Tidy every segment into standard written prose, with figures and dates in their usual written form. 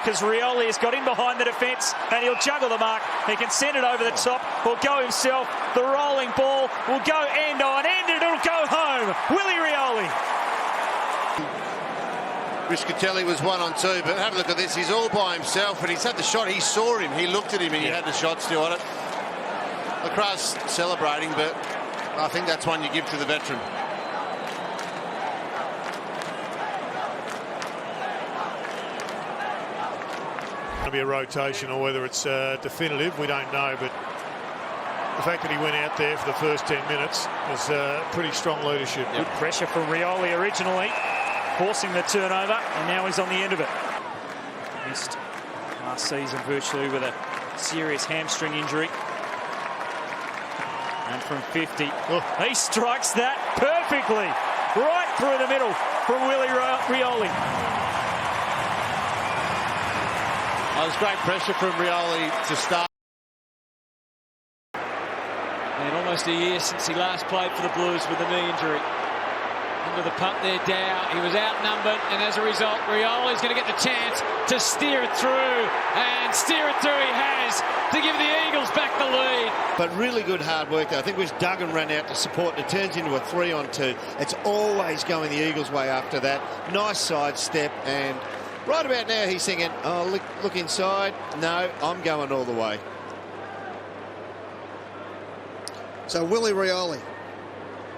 because Rioli has got in behind the defence and he'll juggle the mark. He can send it over the top or go himself. The rolling ball will go end on end and it'll go home. Willie Rioli. Riscatelli was 1-on-2, but have a look at this. He's all by himself, and he's had the shot. He saw him. He looked at him, and he had the shot still on it. The crowd's celebrating, but I think that's one you give to the veteran. Be a rotation or whether it's definitive, we don't know, but the fact that he went out there for the first 10 minutes was pretty strong leadership. Good pressure from Rioli originally, forcing the turnover, and now he's on the end of it. Missed last season virtually with a serious hamstring injury. And from 50, he strikes that perfectly, right through the middle from Willie Rioli. Oh, there's great pressure from Rioli to start. And almost a year since he last played for the Blues with a knee injury. Under the pump there, Dow. He was outnumbered, and as a result, Rioli's going to get the chance to steer it through. And steer it through he has to give the Eagles back the lead. But really good hard work there. I think it was Duggan ran out to support, and it turns into a 3-on-2. It's always going the Eagles' way after that. Nice side step, and right about now he's thinking, oh, look inside. No, I'm going all the way. So Willie Rioli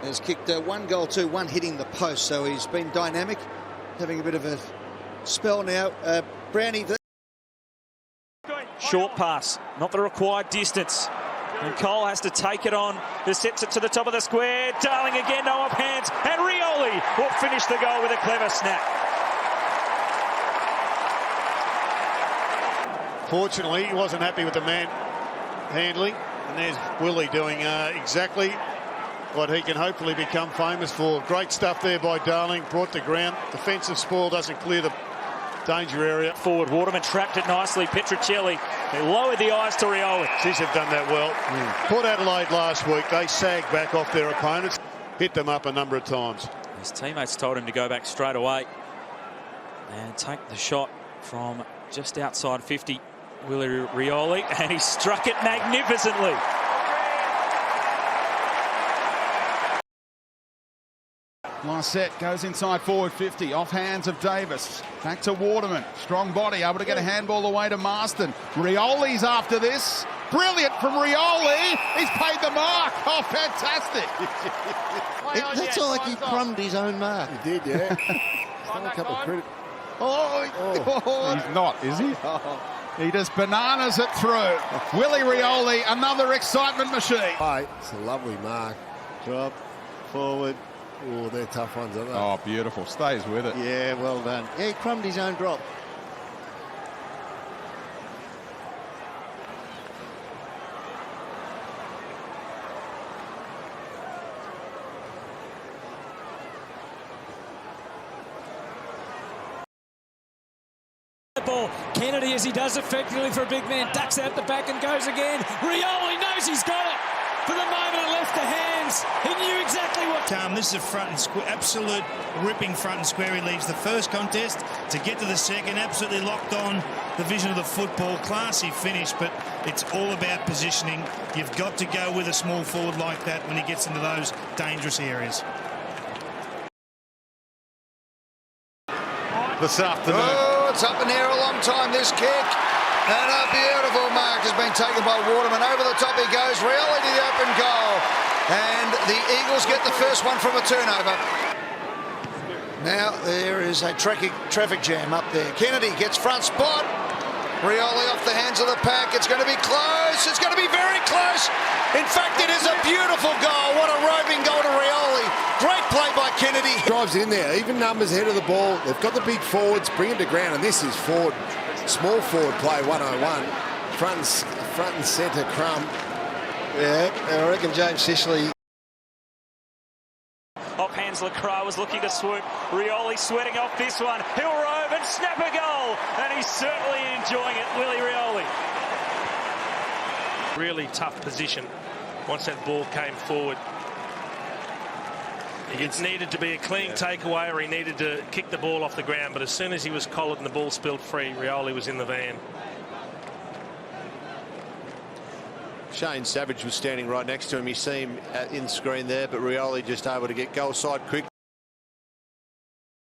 has kicked 1 goal, 1 hitting the post. So he's been dynamic, having a bit of a spell now. Brownie. Short pass, not the required distance. And Cole has to take it on. Just sets it to the top of the square. Darling again, no off hands. And Rioli will finish the goal with a clever snap. Fortunately, he wasn't happy with the man handling. And there's Willie doing exactly what he can hopefully become famous for. Great stuff there by Darling. Brought to ground. Defensive spoil doesn't clear the danger area. Forward, Waterman trapped it nicely. Petruccelli, they lowered the eyes to Rioli. She's have done that well. Port Adelaide last week, they sagged back off their opponents. Hit them up a number of times. His teammates told him to go back straight away and take the shot from just outside 50. Willie Rioli, and he struck it magnificently. Lysette goes inside forward 50, off hands of Davis. Back to Waterman. Strong body, able to get a handball away to Marston. Rioli's after this. Brilliant from Rioli. He's paid the mark. Oh, fantastic. That's like he crumbed his own mark. He did, yeah. Still a couple of credit. He's not, is he? He just bananas it through. Willie Rioli, another excitement machine. It's a lovely mark. Drop, forward. Oh, they're tough ones, aren't they? Oh, beautiful. Stays with it. Yeah, well done. Yeah, he crumbed his own drop. Ball. Kennedy, as he does effectively for a big man, ducks out the back and goes again. Rioli knows he's got it. For the moment, it left the hands. He knew exactly what. This is a front and square, absolute ripping front and square. He leaves the first contest to get to the second, absolutely locked on the vision of the football. Classy finish, but it's all about positioning. You've got to go with a small forward like that when he gets into those dangerous areas. This afternoon. Oh, it's up in the air a long time, this kick. And a beautiful mark has been taken by Waterman. Over the top he goes. Rioli to the open goal. And the Eagles get the first one from a turnover. Now there is a traffic jam up there. Kennedy gets front spot. Rioli off the hands of the pack. It's going to be close. It's going to be very close. In fact, it is a beautiful goal. What a roving goal to Rioli. Great play by Kennedy. Drives in there. Even numbers ahead of the ball. They've got the big forwards. Bring it to ground. And this is forward. Small forward play 101. Front and centre Crumb. Yeah, I reckon James Sicily. Off hands, Lacroix was looking to swoop. Rioli sweating off this one. He'll rove and snap a goal. And he's certainly enjoying it, Willie Rioli. Really tough position once that ball came forward. It needed to be a clean takeaway, or he needed to kick the ball off the ground. But as soon as he was collared and the ball spilled free, Rioli was in the van. Shane Savage was standing right next to him. You see him in screen there, but Rioli just able to get goal side quick.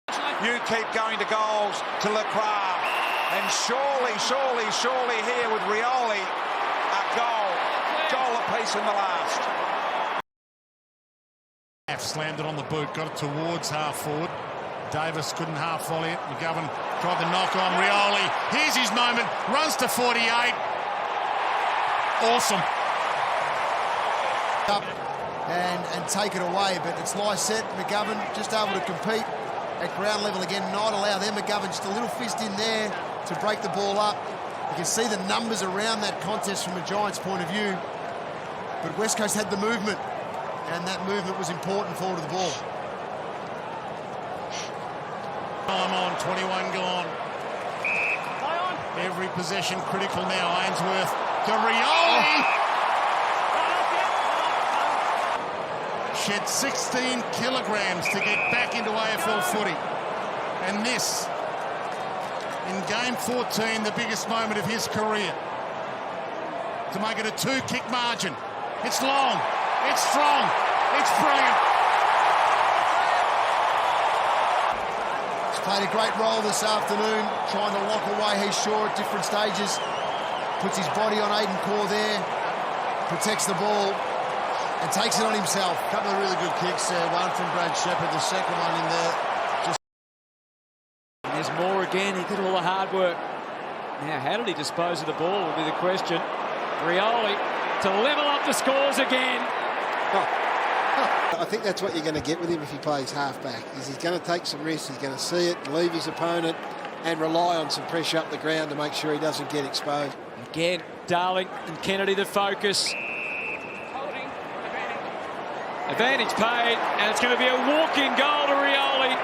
You keep going to goals to Lacroix. And surely here with Rioli, a goal apiece in the last. Slammed it on the boot, got it towards half forward. Davis couldn't half volley it. McGovern tried the knock on Rioli. Here's his moment, runs to 48. Awesome. Up and take it away, but it's Lysette, McGovern just able to compete at ground level again, not allow them. McGovern just a little fist in there to break the ball up. You can see the numbers around that contest from a Giants point of view, but West Coast had the movement, and that movement was important forward of the ball. Time on, 21 gone. Every possession critical now. Ainsworth to Rioli. Shed 16 kilograms to get back into AFL footy. And this, in game 14, the biggest moment of his career, to make it a 2-kick margin. It's long, it's strong, it's brilliant. He's played a great role this afternoon, trying to lock away his shore at different stages. Puts his body on Aiden Core there, protects the ball, and takes it on himself. A couple of really good kicks there. One from Brad Shepherd, the second one in there. And there's more again. He did all the hard work. Now, how did he dispose of the ball will be the question. Rioli to level up the scores again. I think that's what you're going to get with him if he plays halfback. He's going to take some risks. He's going to see it, leave his opponent, and rely on some pressure up the ground to make sure he doesn't get exposed. Again, Darling and Kennedy the focus. Advantage paid, and it's going to be a walk-in goal to Rioli.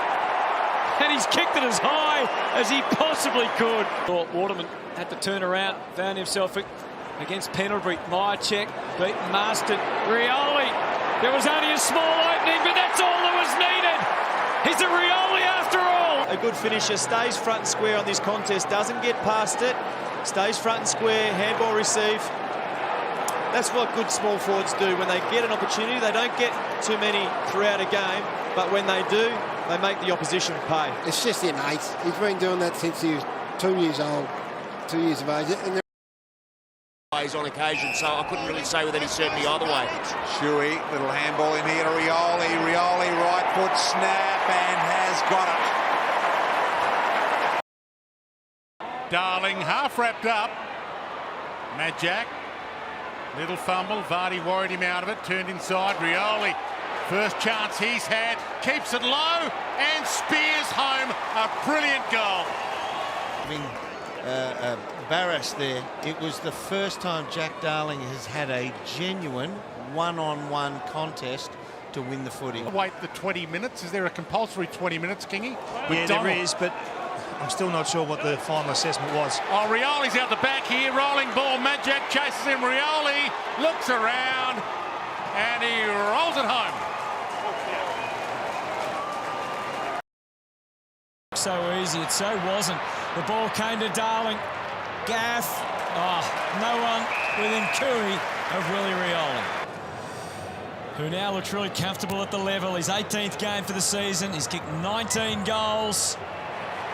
And he's kicked it as high as he possibly could. Waterman had to turn around, found himself against Pendlebury. Myercheck beat Marston. Rioli, there was only a small opening, but that's all that was needed. He's a Rioli after all. A good finisher, stays front and square on this contest, doesn't get past it, stays front and square, handball receive. That's what good small forwards do. When they get an opportunity, they don't get too many throughout a game, but when they do, they make the opposition pay. It's just innate. He's been doing that since he was 2 years old, 2 years of age. And ways on occasion, so I couldn't really say with any certainty either way. Shuey, little handball in here to Rioli. Rioli, right foot snap, and has got it. Darling, half wrapped up. Matt Jack. Little fumble, Vardy worried him out of it, turned inside, Rioli, first chance he's had, keeps it low and spears home a brilliant goal. Barras there, it was the first time Jack Darling has had a genuine one-on-one contest to win the footy. Wait the 20 minutes, is there a compulsory 20 minutes, Kingy? Yeah, there is, but I'm still not sure what the final assessment was. Oh, Rioli's out the back here, rolling ball. Majak chases him. Rioli looks around and he rolls it home. So easy, it so wasn't. The ball came to Darling. Gaff. Oh, no one within cooey of Willie Rioli, who now looks really comfortable at the level. His 18th game for the season. He's kicked 19 goals.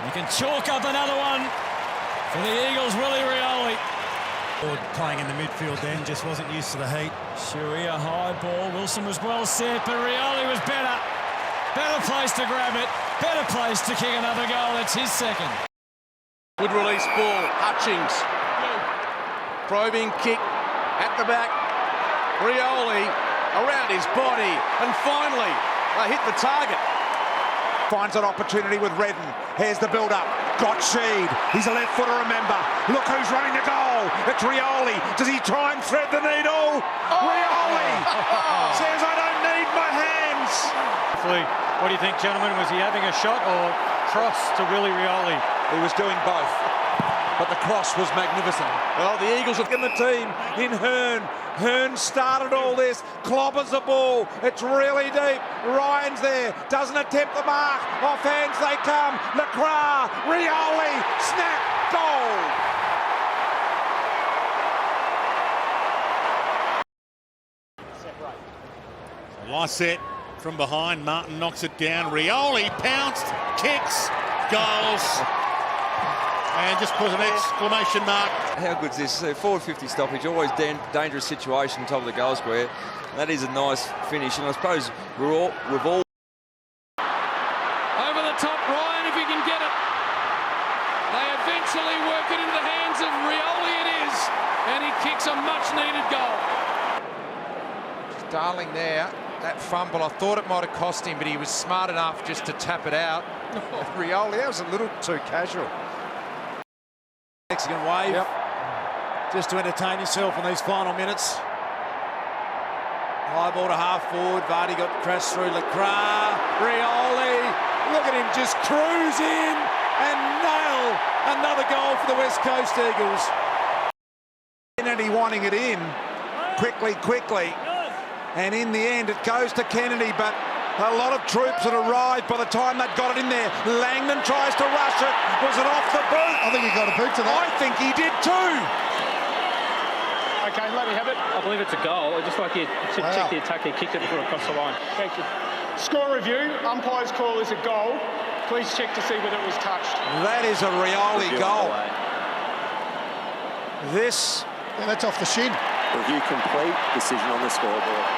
You can chalk up another one for the Eagles, Willie Rioli. Playing in the midfield then, just wasn't used to the heat. Shuey, a high ball. Wilson was well set, but Rioli was better. Better place to grab it. Better place to kick another goal. That's his second. Good release ball. Hutchings. Probing kick at the back. Rioli around his body. And finally, they hit the target. Finds an opportunity with Redden. Here's the build-up. Got Sheed. He's a left footer, remember. Look who's running the goal. It's Rioli. Does he try and thread the needle? Rioli says, I don't need my hands. What do you think, gentlemen? Was he having a shot or cross to Willie Rioli? He was doing both. but the cross was magnificent. Well, the Eagles have given the team in Hearn. Hearn started all this, clobbers the ball. It's really deep. Ryan's there, doesn't attempt the mark. Off hands they come. Lacroix, Rioli, snap, goal. Lysette from behind. Martin knocks it down. Rioli pounced, kicks, goals. And just put an exclamation mark. How good's this? Forward 50 stoppage, always dangerous situation, top of the goal square. That is a nice finish, and I suppose we've all... Over the top, Ryan, if he can get it. They eventually work it into the hands of Rioli, it is, and he kicks a much-needed goal. Darling there, that fumble, I thought it might have cost him, but he was smart enough just to tap it out. Rioli, that was a little too casual. Mexican wave, just to entertain himself in these final minutes. High ball to half forward. Vardy got crashed through. Lacroix, Rioli. Look at him just cruise in and nail another goal for the West Coast Eagles. Kennedy wanting it in quickly. And in the end, it goes to Kennedy, but a lot of troops had arrived by the time they'd got it in there. Langdon tries to rush it. Was it off the boot? I think he got a boot to that. I think he did too. Okay, let me have it. I believe it's a goal. Just like you check the attack, he kicked it before it crossed the line. Thank you. Score review. Umpire's call is a goal. Please check to see whether it was touched. That is a Rioli goal. This... Yeah, that's off the shin. Review complete. Decision on the scoreboard.